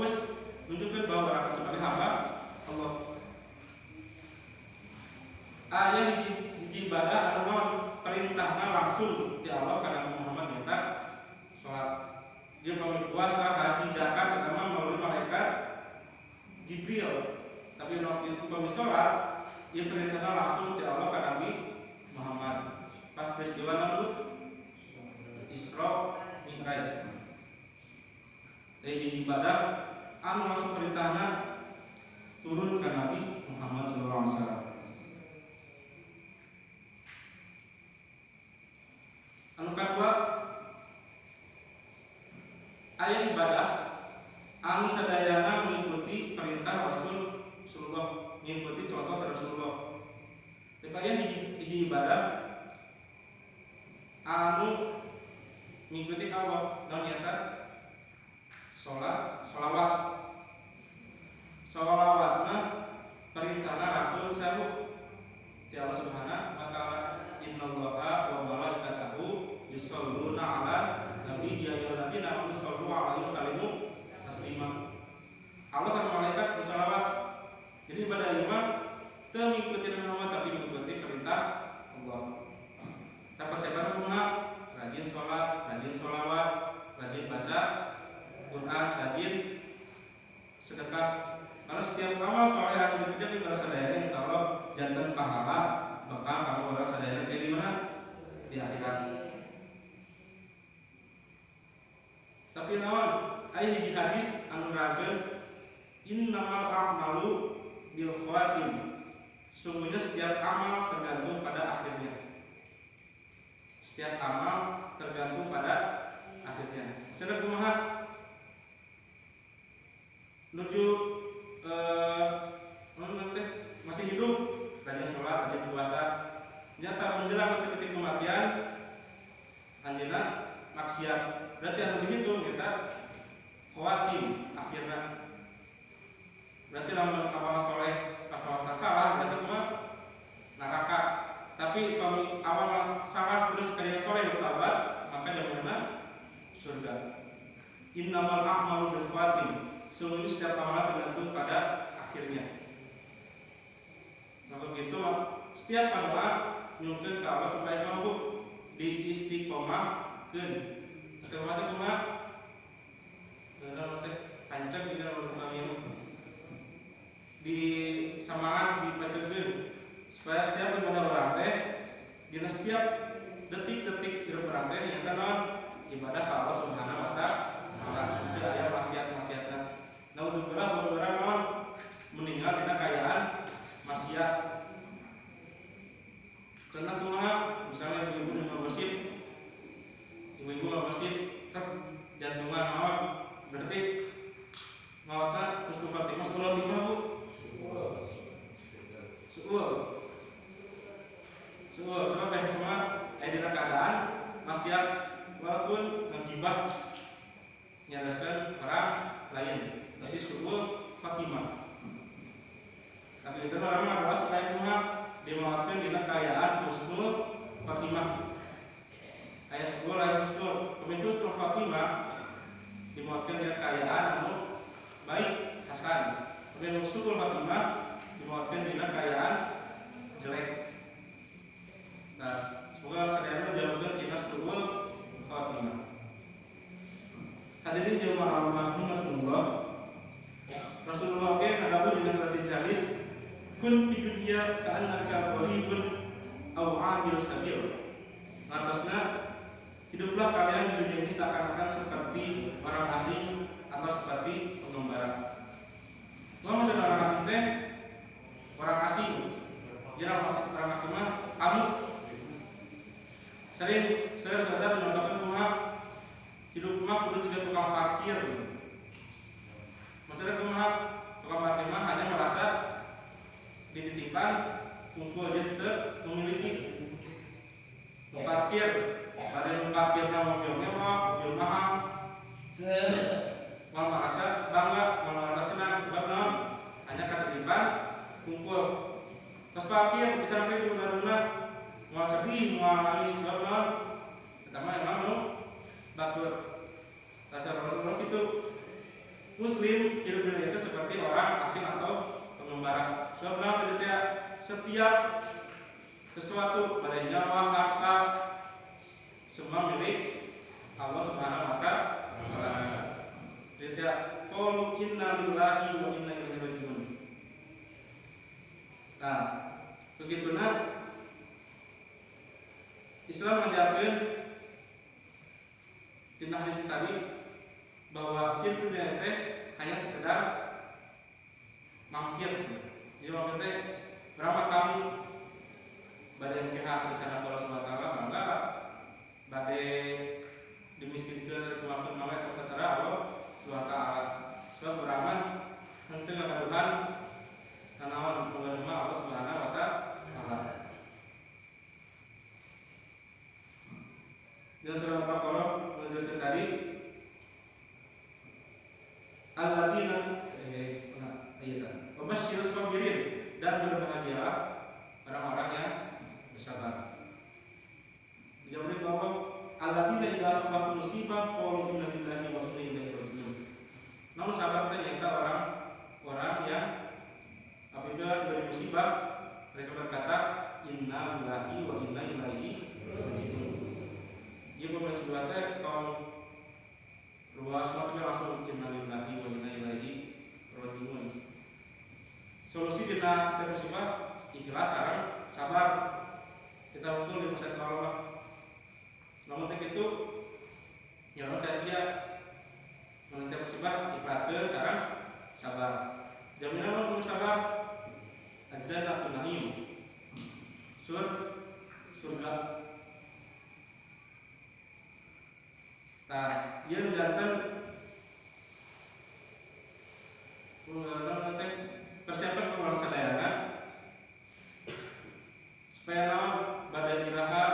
fokus menunjukkan bahwa orang sebagai hamba Allah. Ayat hiji ibadah anu perintahna langsung di Allah ka Nabi Muhammad nyata salat. Dia pamit puasa, haji, zakat utama melalui malaikat Jibril. Tapi waktu pamit salat, dia perintahna langsung di Allah ka Nabi Muhammad. Pas peristiwa itu Isra Mi'raj. Jadi ibadah anu langsung perintahna turun ke Nabi Muhammad SAW. Anu kedua, ayat ibadah anu sadayana mengikuti perintah Rasulullah, mengikuti contoh Rasulullah. Ayat hiji ibadah anu mengikuti Allah dan nyata sholawat. Sholawatna perintahna Rasul sabu di Allah Subhanahu wa taala, innallaha wa malaikatahu yusholluna ala nabi ya ayyuhalladzina amanu shollu alaihi wa sallimu taslima. Allah sama malaikat bersalawat. Jadi pada iman teu mengikuti nama tapi mengikuti perintah Allah. Tak percaya kumaha? Rajin sholat, rajin sholawat, rajin baca Quran, rajin sedekah. Karena setiap amal soleh yang dikerjakan di bahasa daerah insya Allah jantan pahala bekal kamu bahasa daerah kayak di mana? Di akhirat. Tapi nawan ayat di hadis anu rageun innamal a'malu bil khawatim. Sungguhnya setiap amal tergantung pada akhirnya. Setiap amal tergantung pada akhirnya. Cara kumaha? Nuju masih hidup, rajin sholat, rajin puasa. Nyata menjelang ketika kematian, anjeunna maksiat. Berarti anu dihitung kita khawatim akhirnya. Berarti lamun amal soleh pas sholat salah, berarti mah neraka. Tapi kalau awal salah terus kalian soleh bertobat, maka jamanna surga. Innamal a'malu bil khawatim. Sungguh setiap amalan tergantung pada akhirnya. Maka gitu setiap amalan nyukeun ke Allah supaya mampu diistiqomahkeun. Istiqomah kumaha? Teh panceg di dalam kami di samaan dipacegeun supaya setiap ibadah orang teh dina setiap detik-detik hidup orang teh nyata naon ibadah ka Allah Subhanahu wa taala. Teu aya maksiat-maksiatna. Naudzubillah orang naon meninggal dina kayaan maksiat. Karena kumaha misalnya ibu-ibu yang masjid, ibu-ibu masjid jantungan maut, berarti mautnya terus Fatimah sekolah di mana bu? Suul, sebab yang kumaha dina keadaan maksiat walaupun menjibak nyadaskan orang lain, tapi suul Fatimah. Tapi itu orang adalah supaya kumaha dimawatkan dina kayaan husnul Fatimah. Ayat 10 ayat husnul. Kemudian husnul Fatimah dimawatkan dina kayaan anu baik hasan. Kemudian husnul Fatimah dimawatkan dina kayaan jelek. Nah, semoga saudara menjawabkan dina husnul Fatimah. Hadirin jemaah rahmatullah. Rasulullah ada pun dengan hadis kun fi dunya ka'annaka gharibun aw 'abir sabil. Atasnya hiduplah kalian di dunia ini seakan-akan seperti orang asing atau seperti pengembara. Maksud orang asing teh orang asing. Jadi orang asing mah kamu. Sering saya sadar mengatakan bahwa hidup mah kudu jadi tukang parkir. Maksudnya kumaha tukang parkir mah hanya merasa dititipkan kumpul aja tidak memiliki parkir pada parkirnya mobilnya mobil mahal mau merasa bangga mau merasa senang sebab hanya ketitipan kumpul pas parkir bisa sampai di rumah mau sedih mau nangis sebab pertama emang batur rasa orang itu muslim ngajakeun tina hadis tadi bahwa hidup dunia teh hanya sekedar mampir. Jadi mampir teh berapa kamu badai keha rencana Allah Subhanahu wa taala mangga badai dimiskinkeun kumaha mangga terserah Allah Subhanahu wa taala. Sebab beraman henteu ngagaduhan tanawan pengeunah Allah Subhanahu wa taala. Dan surah Al-Baqarah menjelaskan tadi alladzina wabasyirus sabirin, dan berbahagialah orang-orang yang bersabar. Dijawab bahwa alladzina idza asabatum musibah qalu inna lillahi wa inna ilaihi raji'un. Namun sabar ternyata orang-orang yang apabila diberi musibah mereka berkata inna lillahi wa inna ilaihi raji'un. Ia bermaksud kalau ruas waktunya langsung inna lillahi wa inna ilaihi raji'un. Solusi dina setiap musibah ikhlas sareng sabar. Kita unggul di masa Allah. Namun begitu ya sia-sia menghadapi musibah ikhlaskeun sareng sabar. Jaminan untuk sabar al-jannatu na'im. Surga. Nah, dia menjantan persiapan pengeluaran sadayana supaya naon badai iraha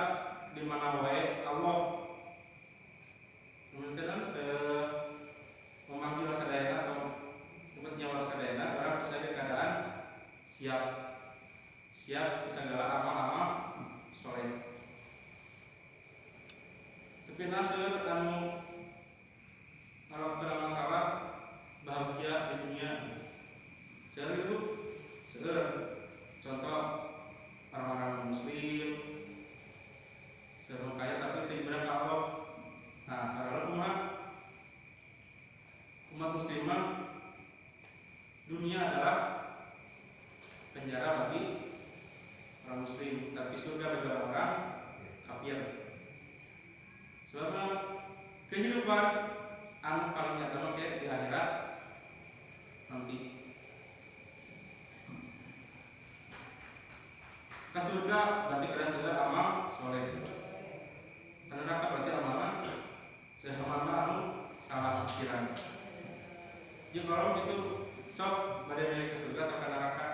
di mana wae Allah meminta memanggil sadayana atau tempat nyawa sadayana orang saja keadaan siap segala amal-amal soleh. Tapi nasir anu ngalakukeun masalah bahagia di dunia. Jadi itu contoh orang-orang muslim serba kaya tapi tidak Allah. Nah, saudara umat muslimah, dunia adalah penjara bagi orang muslim, tapi surga bagi orang kafir. Sebab kehidupan anu paling nyata kayak di akhirat nanti. Ke surga berarti kena surga amal soleh. Ke neraka berarti amalan sehamana anu salah pikiran. Jadi kalau gitu sok badai milih ke surga atau ke neraka?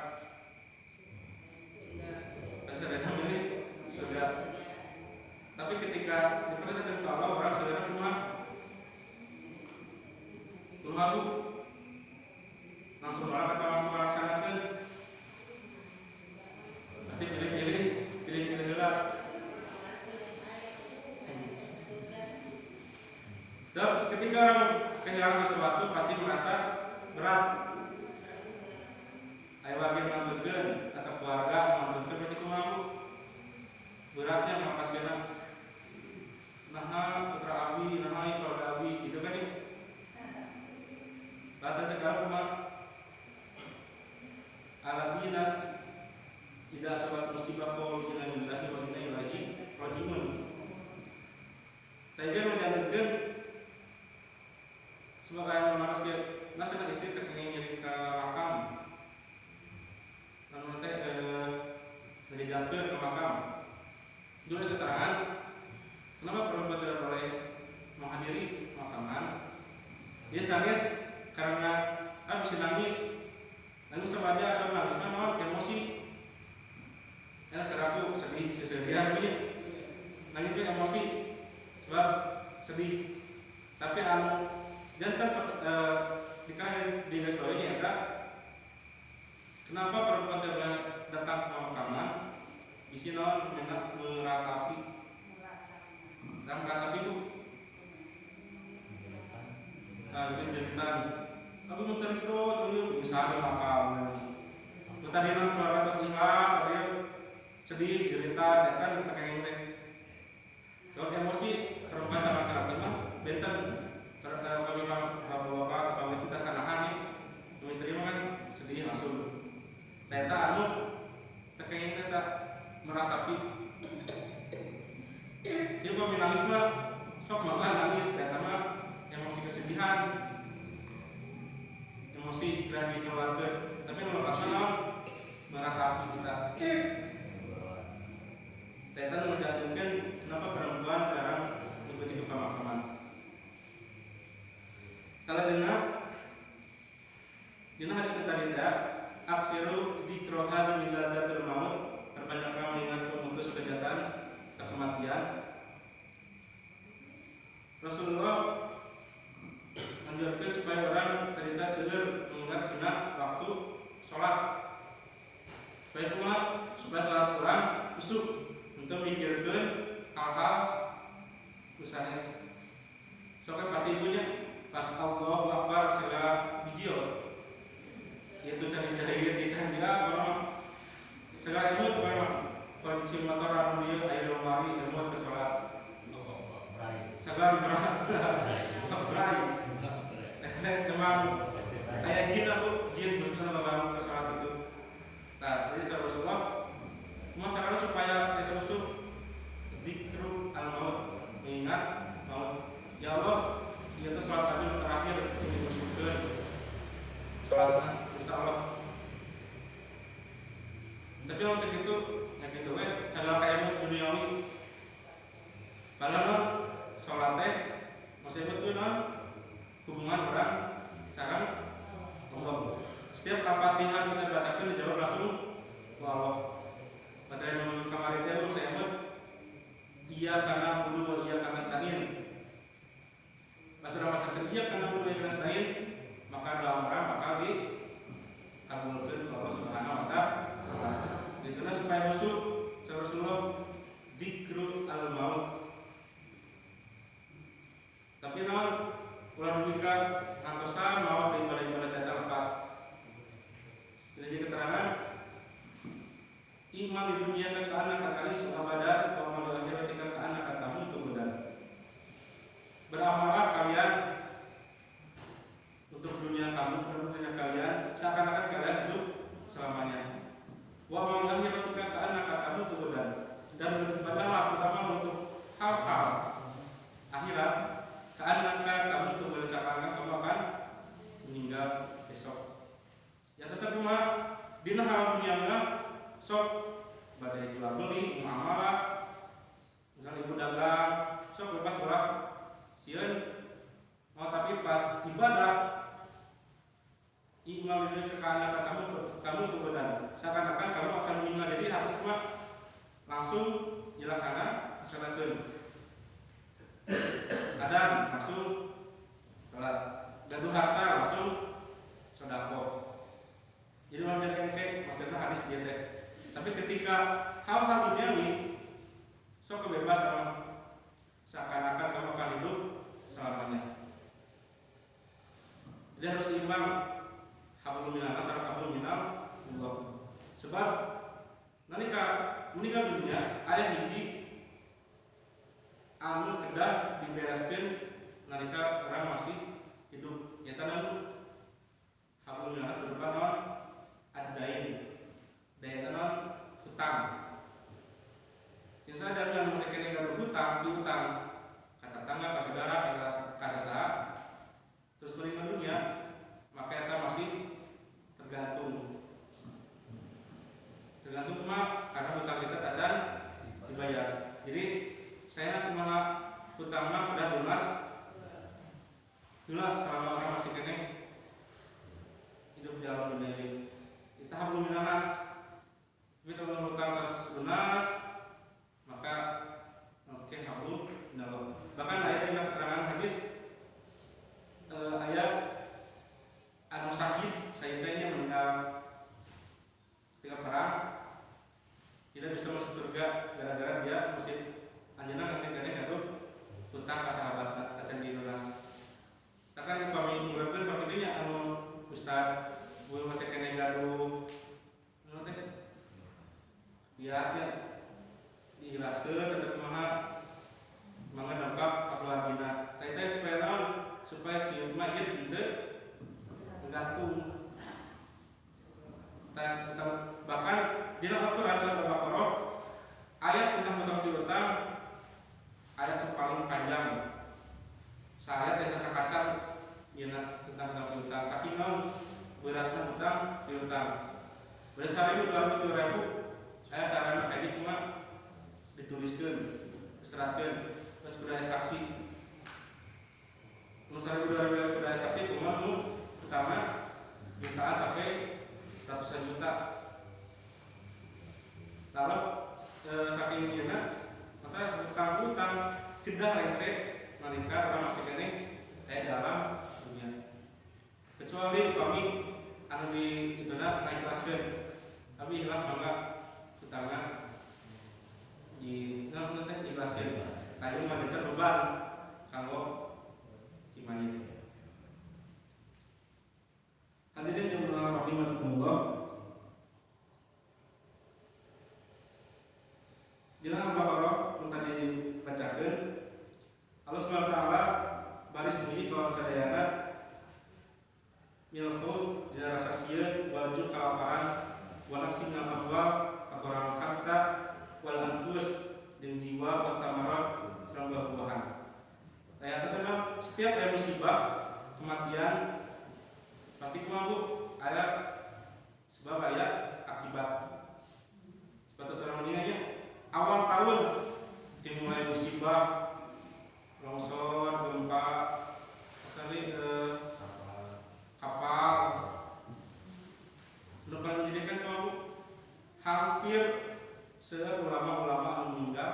Sedang milih surga. Tapi ketika diperintahkan ke Allah orang surga rumah lalu langsung orang kata langsung melaksanakan. Nanti pilih lah. Dan ketika orang kehilangan sesuatu pasti merasa berat. Ayah bagian mengambilkan atau keluarga mengambilkan pasti itu mau beratnya ngapaskeun. Nah, putra abi, nah keluarga abi, gitu kan ya. Kata cekal rumah alabina tidak sabat musibah qaul inna lillahi wa inna ilaihi raji'un. Tadi menjanjikan sebagai manusia dia nasihat istri terkini nyeri ke makam. Namun teh dari jatuh ke makam. Dua keterangan kenapa perempuan tidak boleh menghadiri makaman. Dia sangis karena bisa nangis. Lalu sama aja asal nangis memang emosi. Karena aku sedih, kesedihan begini. Nangis itu emosi sebab sedih. Tapi jantan dikasih di story ini ada kenapa perempuan tidak datang ke makaman? Di sini minta meratapi. Dan meratapi itu jeritan. Aku menteri pro, tuh misalnya makam. Tadi nang keluarga tersihat, tadi sedih, cerita, cetan, kita kayak gini. Kalau emosi, perempuan sama laki-laki mah, benten. Kami bapak-bapak, kami kita sanahan nih. Yang istri mah kan sedih langsung. Teta terkait teta meratapi. Dia Jadi mah menangis mah sok malah nangis karena mah emosi kesedihan, emosi gerah dikeluarkan. Tapi kalau kata meratapi kita. Setan menjadikan kenapa perempuan jarang mengikuti ke pemakaman. Salah dengar dina hadis tadi aksiru dikrohaz miladatul maut, perbanyaklah mengingat memutus kejahatan kematian. Rasulullah mengajarkan supaya orang terlintas seger mengingat dina waktu sholat. Supaya sholat Quran besok untuk mikirkan hal-hal usaha. Soalnya pasti ibunya pas Allahu Akbar segala video itu cari-cari di canggih apa segala ilmu apa kunci motor anu dia ayo mari ilmu ke sholat segala berai memang ayat jin aku jin khususnya dalam ke sholat itu. Nah jadi Rasulullah mau cara supaya sesuatu dikru al-maut mengingat maut. Ya Allah, itu sholat tadi terakhir ini bersyukur sholat insyaallah. Tapi waktu itu ya gitu segala kayak duniawi kalau sholat teh masih betul hubungan orang sekarang Allah. Setiap Al-Fatihah kita bacakan dijawab langsung Allah. Pada yang kemarin dia saya ingat iya karena bulu iya karena stain. Pas sudah bacakan iya karena bulu iya karena stain, maka doa orang bakal dikabulkan Allah Subhanahu wa taala. Itulah supaya masuk Rasulullah dikru al-maut. Tapi naon ulah nikah antosan maut daripada data lepat. Jadi keterangan iman di dunia ke anak kali suabadan wa mal akhirat ke anak katamu tubudan. Beramalah kalian untuk dunia kamu dan dunia kalian seakan-akan kalian hidup selamanya. Wa mal akhirat ke anak katamu tubudan. Dan beribadahlah terutama untuk hal-hal akhirat karena kamu itu berencanakan kamu akan meninggal besok. Ya terus cuma dina hal dunia sok badai jual beli muamalah misalnya ibu dagang sok bebas orang sieun mau tapi pas ibadah iman itu ke anak kamu kebenaran seakan-akan kamu akan meninggal. Jadi harus cuma langsung dilaksanakan disalatkan kadang langsung sholat gaduh harta langsung sedekah. Jadi macam kayak maksudnya hadis dia teh. Tapi ketika hal-hal duniawi sok bebas seakan-akan kamu akan hidup selamanya. Jadi harus seimbang hablum minanas sareng hablum minal Allah. Sebab nalika meninggal dunia aya hiji anu kedah dibereskeun nalika orang masih hidup. Nyata naon hablum minanas berupa naon ad-dain. Dain naon hutang. Biasa ada yang masih kene gaduh hutang, diutang ka tetangga, ka saudara, ka sasaha. Terus meninggal dunia, maka eta masih tergantung mah karena hutang kita akan dibayar. Jadi saya kemana hutang mah sudah lunas dulu selama orang masih kene hidup di alam dunia ini. Kita belum lunas, tapi kalau hutang terus lunas maka oke hablum minallah. Bahkan ayat yang keterangan hadis ayat anu sayidnya meninggal ketika perang tidak bisa masuk surga gara-gara dia masih anjeunna kasih kene gaduh hutang ka sahabat acan di lunas. Takkan kami murabkeun pakitinya anu ustaz beuh masih kene gaduh anu teh dia dijelaskeun tentang kumaha mangga dampak keluargina. Teh supaya naon? Supaya si mayit teu gantung. Bahkan di dalam Al-Quran surat Al-Baqarah ayat tentang hutang piutang ada paling panjang. Saya biasa sakacang yeuna tentang piutang. Saking naon beratna utang piutang. Berdasarkan 2000 saya cara kayak gitu mah dituliskan, diseratkan, terus budaya saksi. Misalnya budaya saksi cuma pertama jutaan sampai ratusan juta. Lalu saking dina maka utang tidak rengse nalika orang masih kene dalam dunia. Kecuali kami anu di ituna mengikhlaskan, tapi ikhlas mangga utangna di namun teh ikhlaskan. Kayu mah kita beban kalau imannya. Hadirin jemaah rahimakumullah. Dalam Al-Baqarah yang tadi dibacakan, Allah Subhanahu wa taala baris bunyi kalau sadayana milkhul dina rasa sieun wajib kalaparan wa nafsin nafwa kakurang harta wal anfus jeung jiwa wa thamarat sareng buah-buahan. Ayat tersebut setiap ada musibah kematian pasti kumaha ada sebab aya akibat. Sebab seorang meninggalnya awal tahun dimulai musibah, longsor, gempa, sekali kapal, lepas menjadikan kamu hampir ulama-ulama meninggal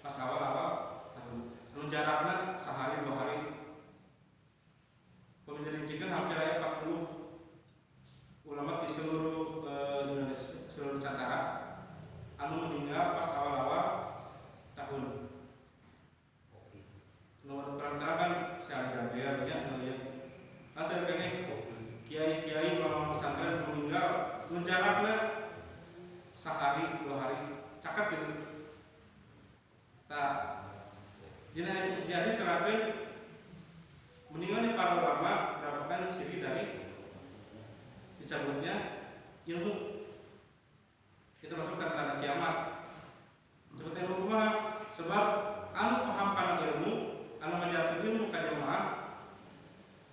pas awal-awal tahun. Jaraknya sehari 2 hari. Kemudian jika hampir ada 40 ulama di seluruh Indonesia, seluruh Nusantara anu meninggal pas awal-awal tahun. Nomor perantara kan saya Jaber banyak melihat. Hasil kene kiai-kiai ulama pesantren meninggal menjaraknya sehari 2 hari cakap gitu. Jadi terakhir meninggalnya para ulama merupakan ciri dari dicabutnya ilmu. Kita masuk ke tanda kiamat. Sebut ilmu kumaha? Sebab anu paham kana ilmu, anu ngajarkeun ilmu ka jamaah,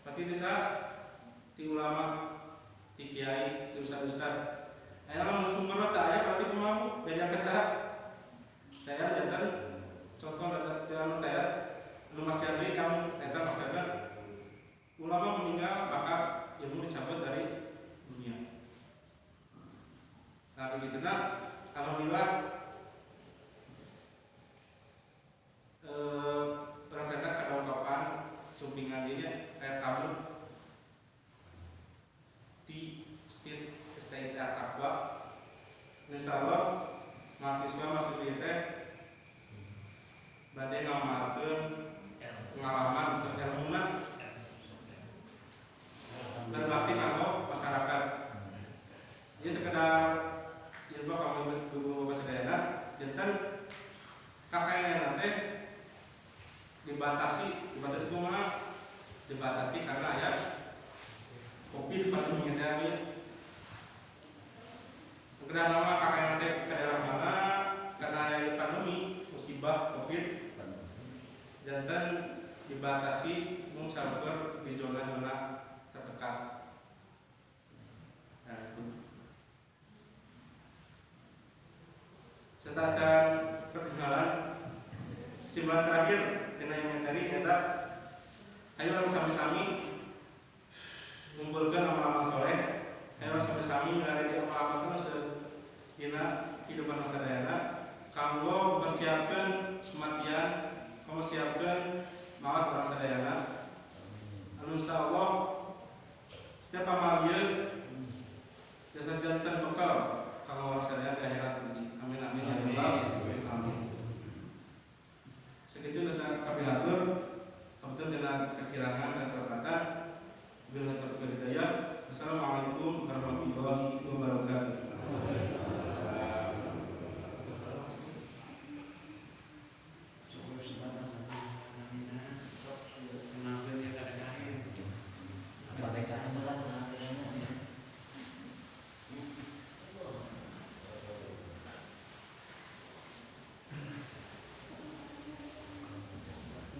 pasti bisa ti ulama, ti kiai, ti ustaz-ustaz. Aya mah sumber teh aya berarti kumaha? Beda kesaha. Saya jantan contoh dalam tayat anu Mas Jadri kamu eta Mas Jadri ulama meninggal maka ilmu dicabut dari dunia. Nah begitu alhamdulillah rasakan kadang kapan sumpingan dia kayak kamu di state Takwa. Insyaallah mahasiswa masuk di teh badai ngamalkeun pengalaman untuk ilmuna berbakti kanggo masyarakat. Jadi sekedar ilmu kamu guru bahasa daerah, jantan KKN teh dibatasi kumaha? Dibatasi karena ya Covid pandemi ini. Sekedar nama KKN teh ke daerah mana? Karena ada pandemi musibah Covid, jantan dibatasi mung salukur di zona-zona terdekat. Setacan perkenalan kesimpulan terakhir dengan yang tadi nyata, ayo sami-sami mengumpulkan amal-amal soleh. Ayo sami-sami mengalami amal-amal soleh sedina kehidupan sadayana. Kanggo mempersiapkan kematian, mempersiapkan maut orang sadayana. Insyaallah setiap amal ieu jasa jantan bekal kanggo orang sadayana di akhirat nanti. Amin amin ya rabbal alamin. Segitu nasa kami atur sampeyan dengan kekirangan dan kelebatan. Bila terjadi hidayah. Assalamualaikum warahmatullahi wabarakatuh.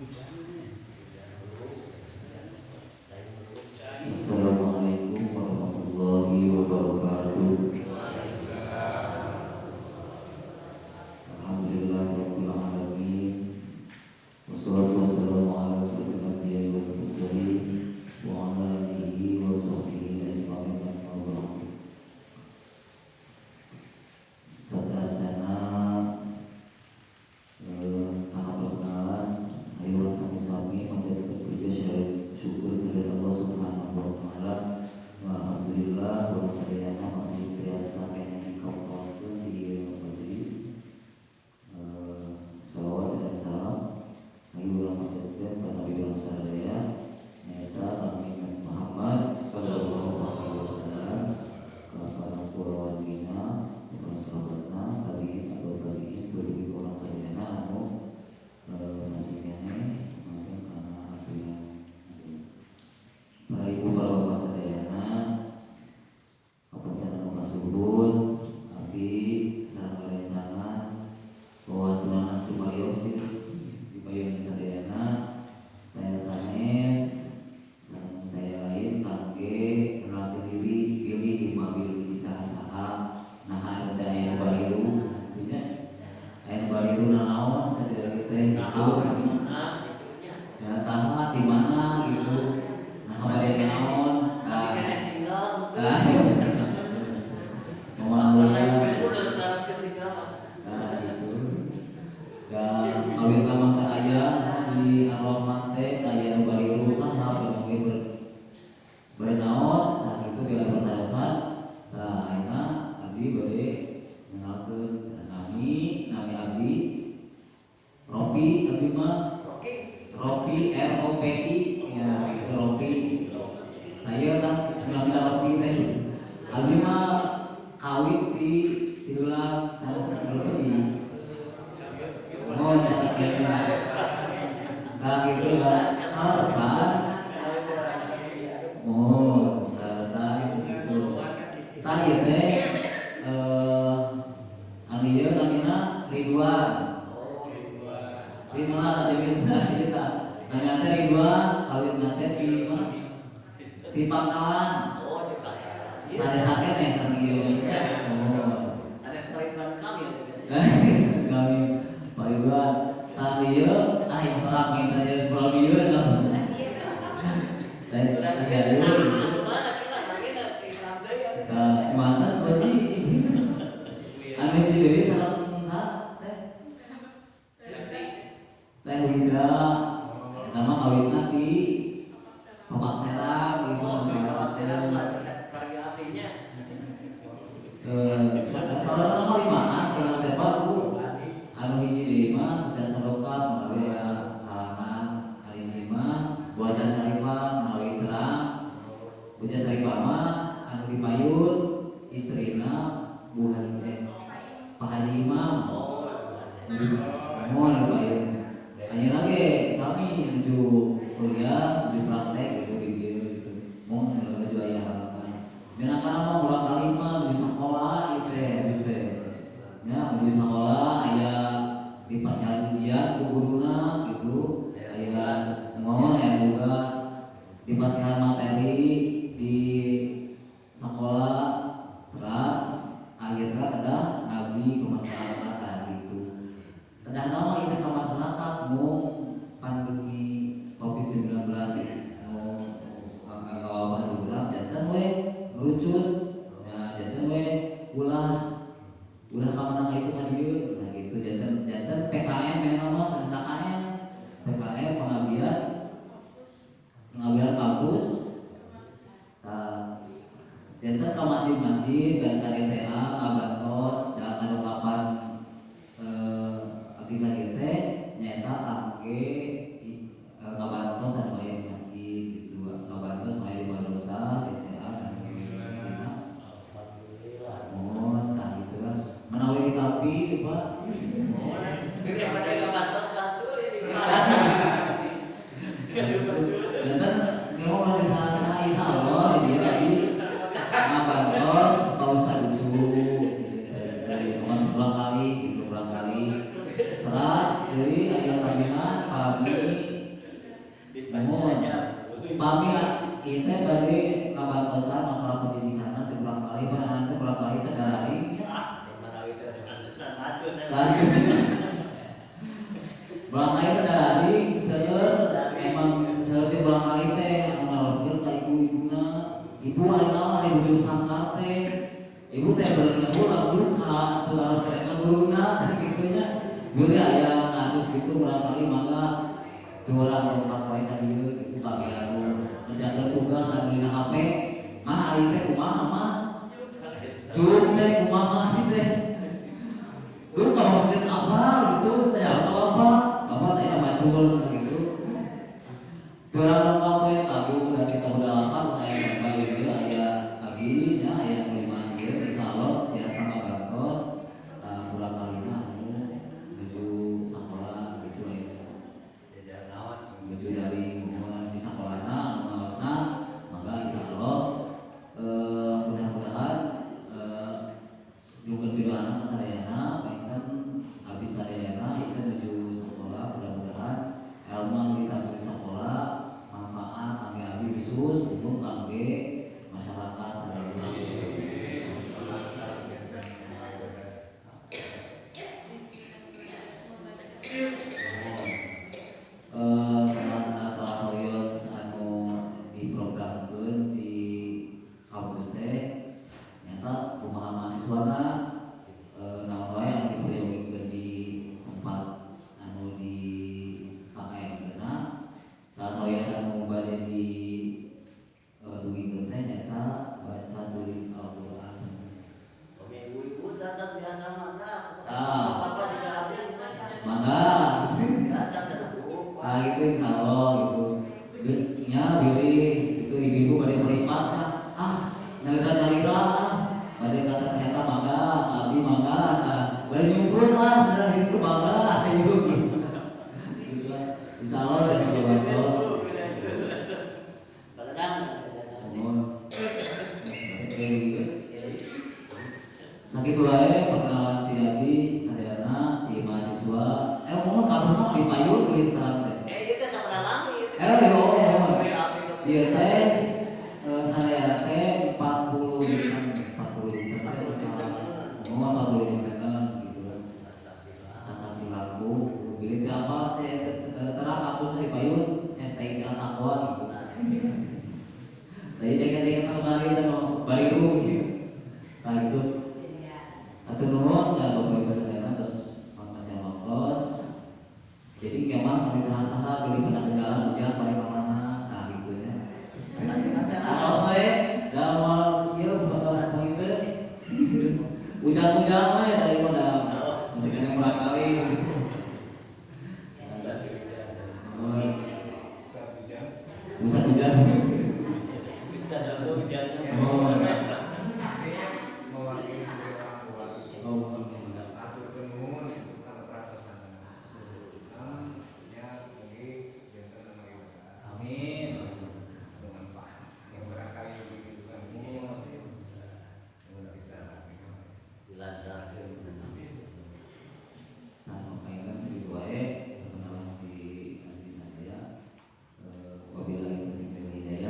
Assalamualaikum warahmatullahi wabarakatuh. Alhamdulillahirabbil alamin. Wassalatu wassalamu ala asyrofil anbiya'i wal mursalin wa ala alihi wa sahbihi ajma'in amma ba'du. Sadasana karena perkenalan, ayolah sami-sami menjadi puja syukur kepada Allah Subhanahu wa taala. Alhamdulillah bahwa sadayana masih biasa kene dikautakeun di majelis. Salawat dan salam ayolah maturkeun ka Nabi sadaya nyaeta Nabi Muhammad sallallahu alaihi wasallam, ka para waliina, para sahabatna, tabi'in atau tabi'in, bagi orang sadayana anu masih kene mangken kana aturan. Para ibu para bapak sadayana, kapanten anu kasuhun abdi sareng kalencangan wawaturan cumayos dibayun sadayana daya sanes sareng daya lain kangge melatih diri pilih mobil bisa saha nah ada aya bariru artinya aya bariru nanaon kadiri teh itu ya saha di mana gitu nah bari naon kawin kamang teh aya di aroma teh aya nu bari urusan apa bernaon saat itu bila pertayosan. Nah ayeuna abdi bade ngenalkeun nami abdi Ropi, abdi mah Ropi ROPI ya Ropi. Saya tak ngambil Ropi teh abdi mah kawin di Ciulang sanes di nah gitu kan alasan alasan gitu tadi teh anu ieu namina Ridwan jadi kita nanya teh Ridwan kawin nate di mana di Pangkalan sanes sakene sareng ieu sanes Ridwan kami kami Pak Ridwan tadi ieu yang orang minta jadi pulau dia kan mantan berarti aneh sih dari sarang teh Wida nama kawin nanti Papak Serang ibu Papak Serang salah sama limaan salah tepat bu anu hiji deui mah kita sarokat menawi halangan kali ini mah Wajah Sarifah menawi terang. Wajah Sarifah mah anu dipayun istrina Bu Haji Pak Haji Imam mohon dipayun ayeuna ge sami menuju kuliah menuju praktek gitu gitu mohon menuju aya halangan minangkana mah ulang kali mah menuju sekolah gitu ya menuju sekolah aya di pasihan ujian ku guruna gitu aya ngomong aya tugas di pasihan materi di sekolah keras akhirnya kedah ngabdi ke masyarakat gitu kedah nama itu ke masyarakat mung pandemi COVID-19 wabah diurang janten we merucut ya janten we ulah kamana itu ka dieu nah gitu janten PKM memang mah KKM PKM pengabdian kampus janten ka masjid dan KDTA ngabantos dan kapan abdi KDT nyaeta kangge ngabantos anu aya di masjid gitu ngabantos anu aya di madrasah DTA dan lain-lain mohon tah gitu kan menawi tapi Pak ini pada ngabantos kacul ini janten ngomong dari saha insya Allah dia lagi ngabantos Pak Ustaz Ucu sangkar teh ibu teh bener pulang duka tuh harus kereta guruna gitunya dulu aya kasus gitu barangkali mangga tuh orang lompat poe ka dieu gitu bagian kerjakeun tugas anu dina HP mah ari teh kumaha mah cum teh kumaha teh dulu kalau ngomongin apa gitu teh apa bapak teh macul gitu orang lompat poe kagu udah kita berdelapan aya bayi ieu aya aginya aya kelima ieu insyaallah ya sama bantos kurang kalina menuju sekolah gitu ya menuju dari di sekolahna ngawasna maka insyaallah mudah-mudahan nyukeun pidoana ka sadayana painten abdi sadayana itu menuju sekolah mudah-mudahan ilmu kita di sekolah manfaat kangge abdi khusus umum kangge masyarakat sadayana. Salah hoyos anu diprogramkeun di kampus teh nyata kumaha mahasiswana naon wae anu dipriogikeun di tempat anu di KKN keuna salah hoyos anu bade di dugi teh nyata baca tulis Al-Qur'an. Oke, ibu-ibu baca biasa maca Bapak juga habis mangga biasa Bu. gitu insyaallah gitu nya pilih itu ibu-ibu bade meripat nyalira bade kata eta mangga abdi mangga bade nyumput sadar itu mangga ayo insyaallah biasa basos sakit wae perkenalan Tiadi sadayana di mahasiswa mohon kampus mah di payun beli terang teh Ieu teh sabaraha langit. yo ieu teh sadayana teh 40 jutaan 40 jutaan gitu kan sasasi laku beli teh apa teh terang kampus di payun STI Takwa gitu tadi jaga-jaga terbari dan baru gitu nah gitu atau nuhun ka Bapak Ibu sadayana terus makasih makos jadi kemana bisa saha beli pada jalan hujan pada kemana nah gitu ya aros we damal ieu pasal itu hujan-hujan we daripada musiknya kurang kali gitu hujan-hujan Bisa dalam hujannya. Mewakili sebagai orang tua atur penuhun untuk keperatasan ya mungkin jangan nama ibadah amin bermanfaat yang barangkali begitu kan mudah bisa Dilancarkan. nah makanya segitu wae perkenalan di saya wabillahi taufiq wal hidayah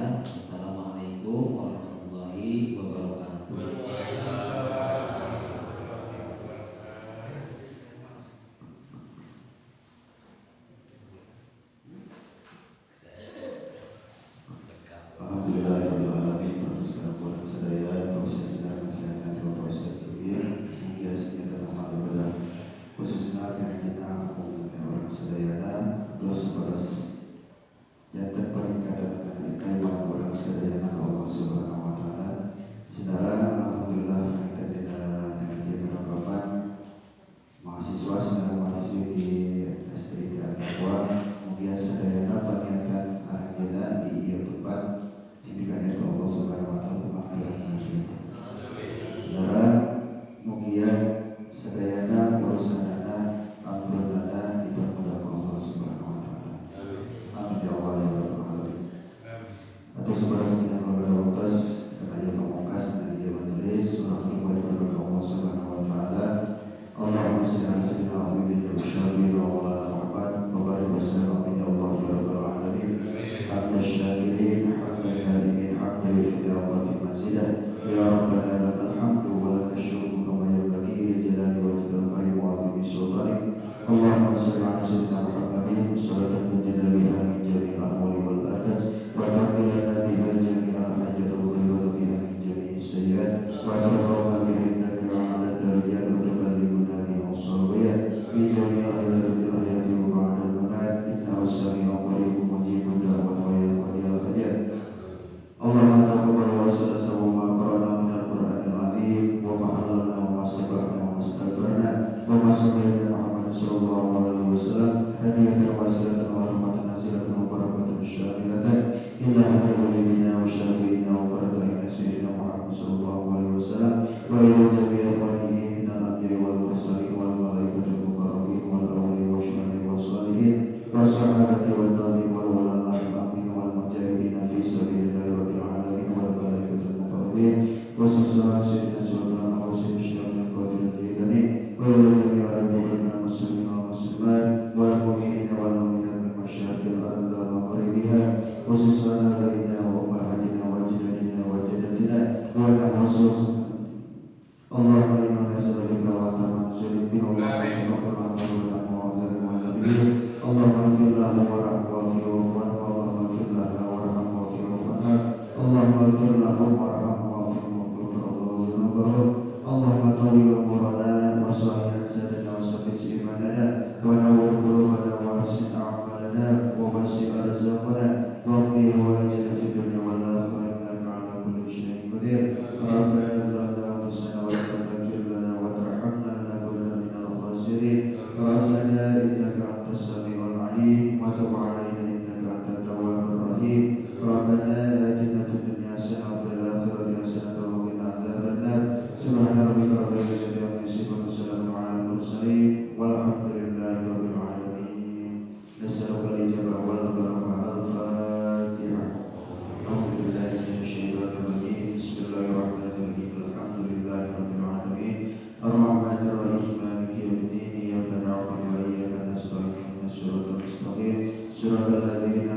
والصحابة والتابعين والعلماء الآمين والمجاهدين في سبيل الله رب العالمين والملائكة المقربين وخصوصا سيدنا سلطان وسيد الشيخ القادر الجيلاني وإلى جميع ربنا المسلمين والمسلمات والمؤمنين والمؤمنات من مشارق الأرض ومغربها خصوصا آبائنا وأمهاتنا وأجدادنا وجداتنا والأنصار اللهم إنا نسألك وأنت منزل به اللهم اغفر لنا اللهم اغفر لنا وارحمه اللهم اغفر لنا وارحمه اللهم اغفر لنا وارحمه اللهم طول عمرنا وصحح أجسادنا وثبت إيماننا ونور قلوبنا وأحسن أعمالنا ووسع رزقنا واقضي حوائجنا في الدنيا والآخرة إنك على كل شيء قدير ربنا ظلمنا أنفسنا وإن لم تغفر لنا وترحمنا لنكونن من الخاسرين ربنا إنك أنت السميع العليم وتب علينا إنك أنت التواب الرحيم ربنا آتنا في الدنيا حسنة وفي الآخرة حسنة وقنا عذاب النار سبحان ربك رب العزة عما يصفون وسلام على المرسلين والحمد لله رب العالمين نسألك الإجابة والبركة الفاتحة أعوذ بالله من الشيطان الرجيم بسم الله الرحمن الرحيم الحمد لله رب العالمين الرحمن الرحيم مالك يوم الدين إياك نعبد وإياك نستعين اهدنا الصراط المستقيم صراط الذين